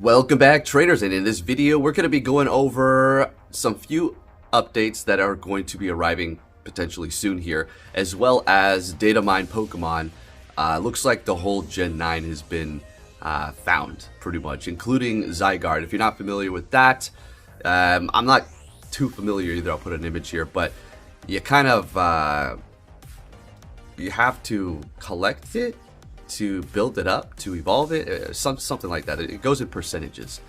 Welcome back, traders, and in this video we're going to be going over some few updates that are going to be arriving potentially soon here, as well as data mine Pokemon. Looks like the whole Gen 9 has been found, pretty much, including Zygarde. If you're not familiar with that, I'm not too familiar either. I'll put an image here, but you kind of you have to collect it to build it up, to evolve it, something like that. It goes in percentages,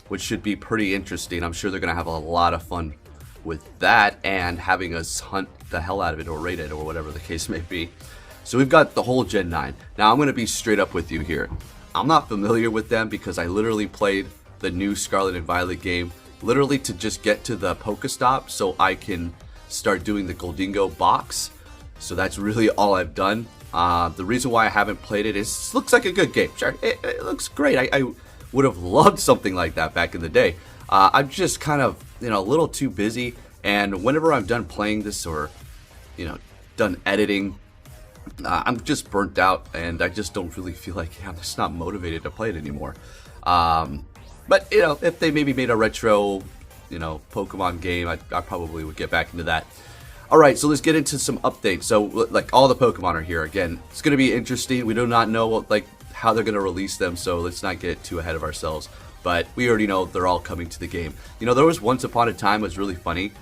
which should be pretty interesting. I'm sure they're going to have a lot of fun with that and having us hunt the hell out of it or raid it or whatever the case may be. So we've got the whole Gen 9. Now I'm going to be straight up with you here. I'm not familiar with them because I literally played the new Scarlet and Violet game literally to just get to the Pokestop so I can start doing the Goldingo box. So that's really all I've done. The reason why I haven't played it is it looks like a good game. Sure, it looks great. I would have loved something like that back in the day. I'm just kind of, a little too busy. And whenever I'm done playing this or, done editing, I'm just burnt out and I just don't really feel like I'm just not motivated to play it anymore. But, if they maybe made a retro, Pokemon game, I probably would get back into that. Alright, so let's get into some updates. So, like, all the Pokemon are here. Again, it's going to be interesting. We do not know, how they're going to release them, so let's not get too ahead of ourselves. But we already know they're all coming to the game. There was once upon a time, it was really funny,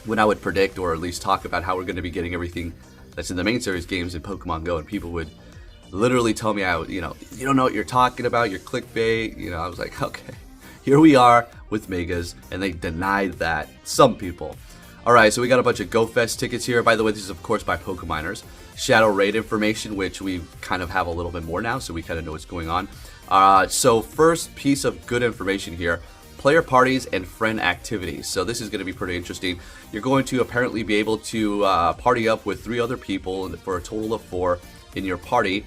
when I would predict, or at least talk about how we're going to be getting everything that's in the main series games in Pokemon Go, and people would literally tell me, you don't know what you're talking about, you're clickbait. I was like, okay, here we are with Megas, and they denied that. Some people. Alright, so we got a bunch of GoFest tickets here. By the way, this is of course by Pokeminers. Shadow Raid information, which we kind of have a little bit more now, so we kind of know what's going on. So first piece of good information here, player parties and friend activities. So this is going to be pretty interesting. You're going to apparently be able to party up with 3 other people for a total of 4 in your party.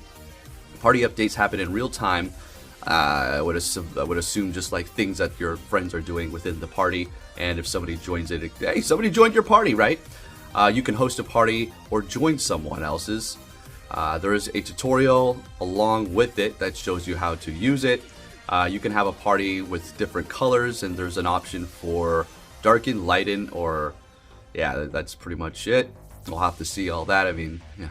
Party updates happen in real time. I would assume just like things that your friends are doing within the party, and if somebody joins it, hey, somebody joined your party, right? You can host a party or join someone else's. There is a tutorial along with it that shows you how to use it. You can have a party with different colors, and there's an option for darken, lighten, or yeah, that's pretty much it. We'll have to see all that. I mean, yeah,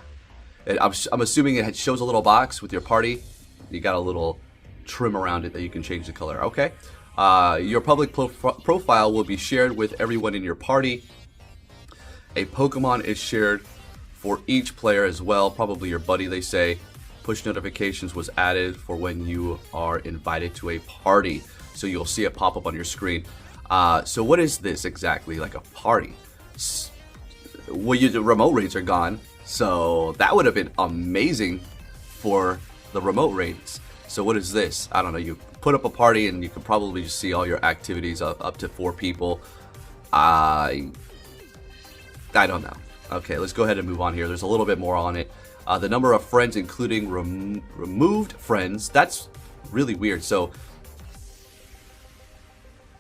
I'm assuming it shows a little box with your party. You got a little trim around it that you can change the color. Okay. Your public profile will be shared with everyone in your party. A Pokemon is shared for each player as well, probably your buddy, they say. Push notifications was added for when you are invited to a party, so you'll see it pop up on your screen. So what is this exactly, like a party? Well, the remote raids are gone, so that would have been amazing for the remote raids. So what is this? I don't know. You put up a party and you can probably just see all your activities up to 4 people. I don't know. Okay, let's go ahead and move on here. There's a little bit more on it. The number of friends, including removed friends. That's really weird. So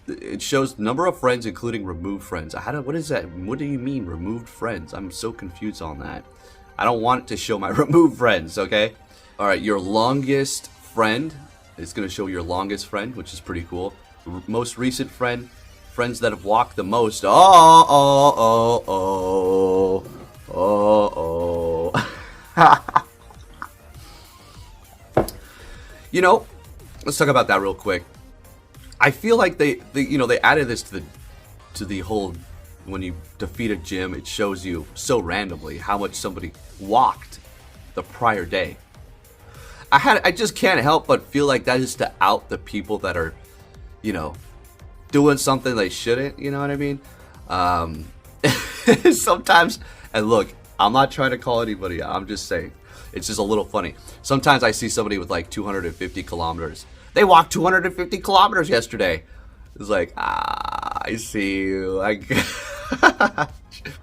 it shows number of friends, including removed friends. What is that? What do you mean, removed friends? I'm so confused on that. I don't want it to show my removed friends, okay? All right, your longest friend. It's going to show your longest friend, which is pretty cool. Most recent friend. Friends that have walked the most. Let's talk about that real quick. I feel like they added this to the whole, when you defeat a gym, it shows you so randomly how much somebody walked the prior day. I just can't help but feel like that is to out the people that are, doing something they shouldn't, you know what I mean? Sometimes, and look, I'm not trying to call anybody out, I'm just saying, it's just a little funny. Sometimes I see somebody with like 250 kilometers. They walked 250 kilometers yesterday. It's like, I see you.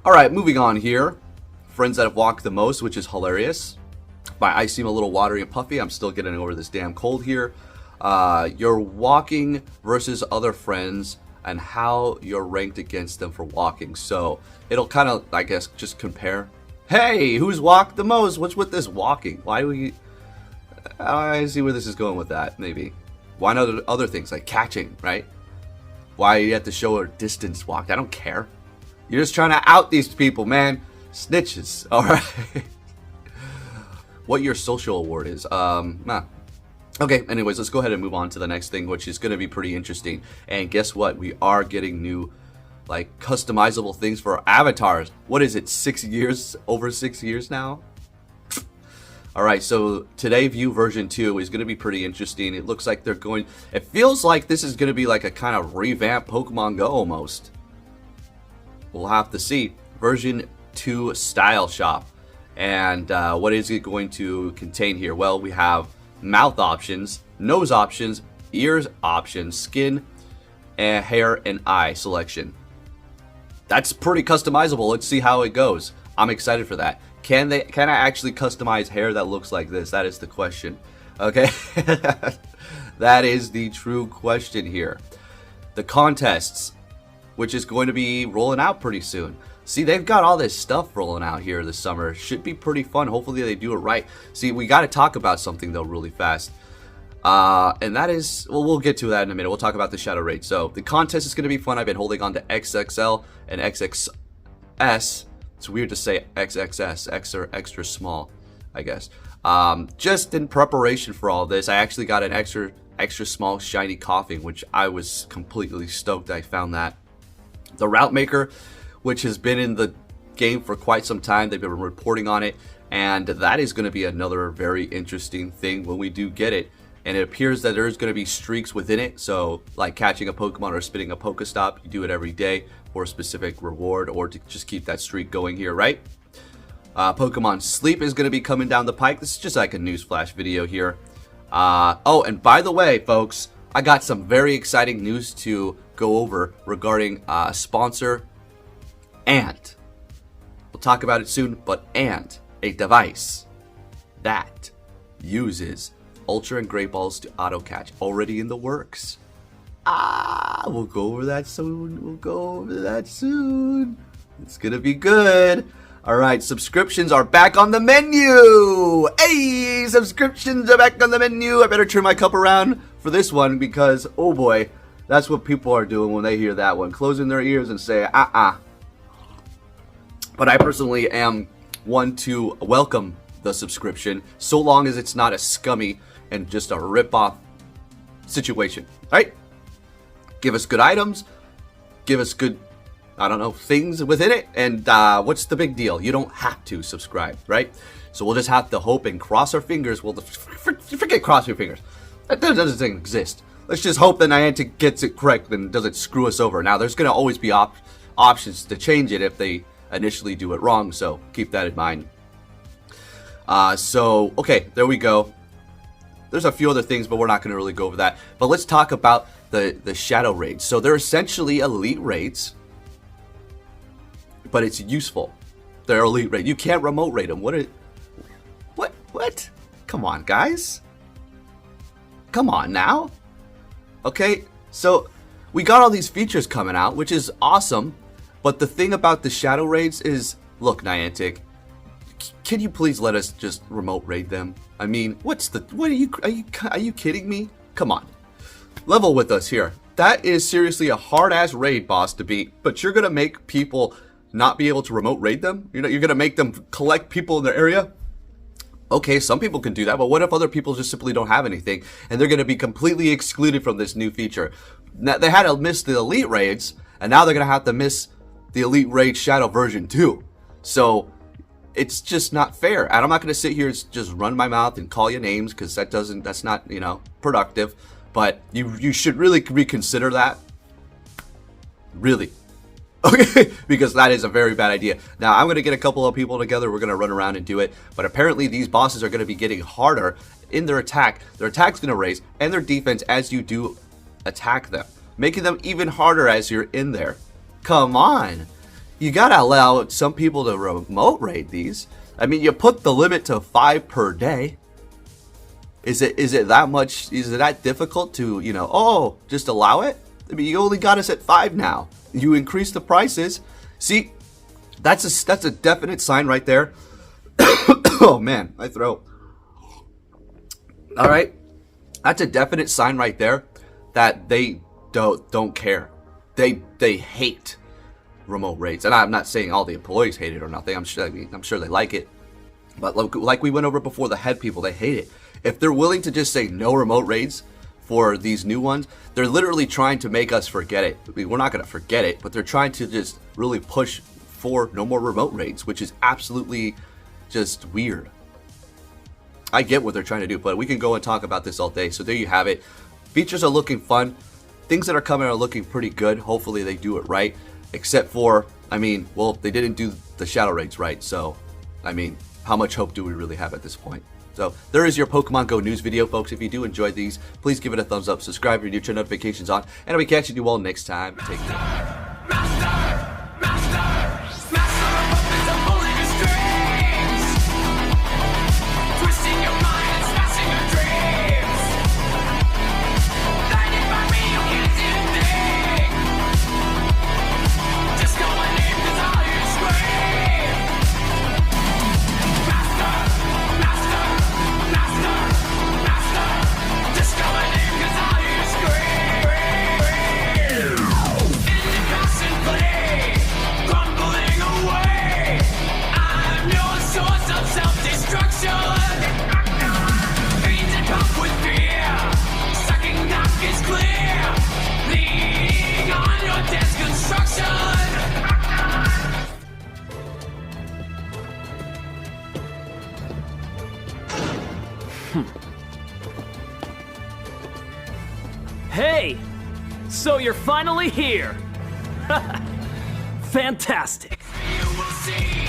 Alright, moving on here. Friends that have walked the most, which is hilarious. My eyes seem a little watery and puffy. I'm still getting over this damn cold here. You're walking versus other friends and how you're ranked against them for walking. So it'll kind of, I guess, just compare. Hey, who's walked the most? What's with this walking? Why do we... I see where this is going with that, maybe. Why not other things like catching, right? Why you have to show a distance walk? I don't care. You're just trying to out these people, man. Snitches. All right. What your social award is? Nah. Okay. Anyways, let's go ahead and move on to the next thing, which is going to be pretty interesting. And guess what? We are getting new, like, customizable things for our avatars. What is it? 6 years? Over 6 years now? Alright, so today View version 2 is going to be pretty interesting. It looks like they're going... It feels like this is going to be like a kind of revamped Pokemon Go almost. We'll have to see. Version 2 Style Shop. And what is it going to contain here? Well, we have mouth options, nose options, ears options, skin, and hair and eye selection. That's pretty customizable. Let's see how it goes. I'm excited for that. Can I actually customize hair that looks like this? That is the question. Okay. That is the true question here. The contests, which is going to be rolling out pretty soon. See, they've got all this stuff rolling out here this summer. Should be pretty fun. Hopefully they do it right. See, we got to talk about something though really fast. And that is, well, we'll get to that in a minute. We'll talk about the Shadow Raid. So the contest is going to be fun. I've been holding on to XXL and XXS. It's weird to say XXS, extra small, I guess. Just in preparation for all this, I actually got an extra small shiny coughing, which I was completely stoked I found that. The Route Maker, which has been in the game for quite some time, they've been reporting on it, and that is going to be another very interesting thing when we do get it. And it appears that there's going to be streaks within it, so like catching a Pokemon or spinning a Pokestop, you do it every day for a specific reward or to just keep that streak going here, right? Pokemon Sleep is going to be coming down the pike. This is just like a newsflash video here. Oh, and by the way, folks, I got some very exciting news to go over regarding sponsor Ant. We'll talk about it soon, but Ant, a device that uses Ultra and Great Balls to auto catch, already in the works. We'll go over that soon. It's gonna be good. Alright, subscriptions are back on the menu. Hey, subscriptions are back on the menu. I better turn my cup around for this one because, oh boy, that's what people are doing when they hear that one. Closing their ears and say, But I personally am one to welcome the subscription, so long as it's not a scummy and just a rip-off situation, right? Give us good items, give us good, I don't know, things within it, and what's the big deal? You don't have to subscribe, right? So we'll just have to hope and cross our fingers. Well, forget cross your fingers. That doesn't exist. Let's just hope that Niantic gets it correct and doesn't screw us over. Now, there's going to always be options to change it if they initially do it wrong, so keep that in mind. So, okay, there we go. There's a few other things, but we're not going to really go over that. But let's talk about the Shadow Raids. So they're essentially elite raids, but it's useful. They're elite raid. You can't remote raid them. What? Come on, guys. Come on now. Okay, so we got all these features coming out, which is awesome. But the thing about the Shadow Raids is, look, Niantic, can you please let us just remote raid them? I mean, are you kidding me? Come on. Level with us here. That is seriously a hard-ass raid boss to beat, but you're going to make people not be able to remote raid them? You're going to make them collect people in their area? Okay, some people can do that, but what if other people just simply don't have anything, and they're going to be completely excluded from this new feature? Now, they had to miss the Elite Raids, and now they're going to have to miss the Elite Raid Shadow version 2. So, it's just not fair. And I'm not going to sit here and just run my mouth and call you names, because that's not, productive. But you should really reconsider that. Really. Okay, because that is a very bad idea. Now, I'm going to get a couple of people together. We're going to run around and do it. But apparently, these bosses are going to be getting harder in their attack. Their attack's going to raise, and their defense as you do attack them, making them even harder as you're in there. Come on. You got to allow some people to remote raid these. I mean, you put the limit to 5 per day. Is it that much? Is it that difficult to, just allow it? I mean, you only got us at 5 now. You increase the prices. See, that's a definite sign right there. Oh man, my throat. All right. That's a definite sign right there that they don't care. They hate remote raids. And I'm not saying all the employees hate it or nothing. I'm sure they like it. But like we went over before, the head people, they hate it. If they're willing to just say no remote raids for these new ones, they're literally trying to make us forget it. I mean, we're not going to forget it, but they're trying to just really push for no more remote raids, which is absolutely just weird. I get what they're trying to do, but we can go and talk about this all day. So there you have it. Features are looking fun. Things that are coming are looking pretty good. Hopefully they do it right. Except for, I mean, well, they didn't do the shadow raids right. So, I mean, how much hope do we really have at this point? So there is your Pokemon Go news video, folks. If you do enjoy these, please give it a thumbs up, subscribe, and turn notifications on. And I'll be catching you all next time. Take care. Hey! So you're finally here! Fantastic! You will see.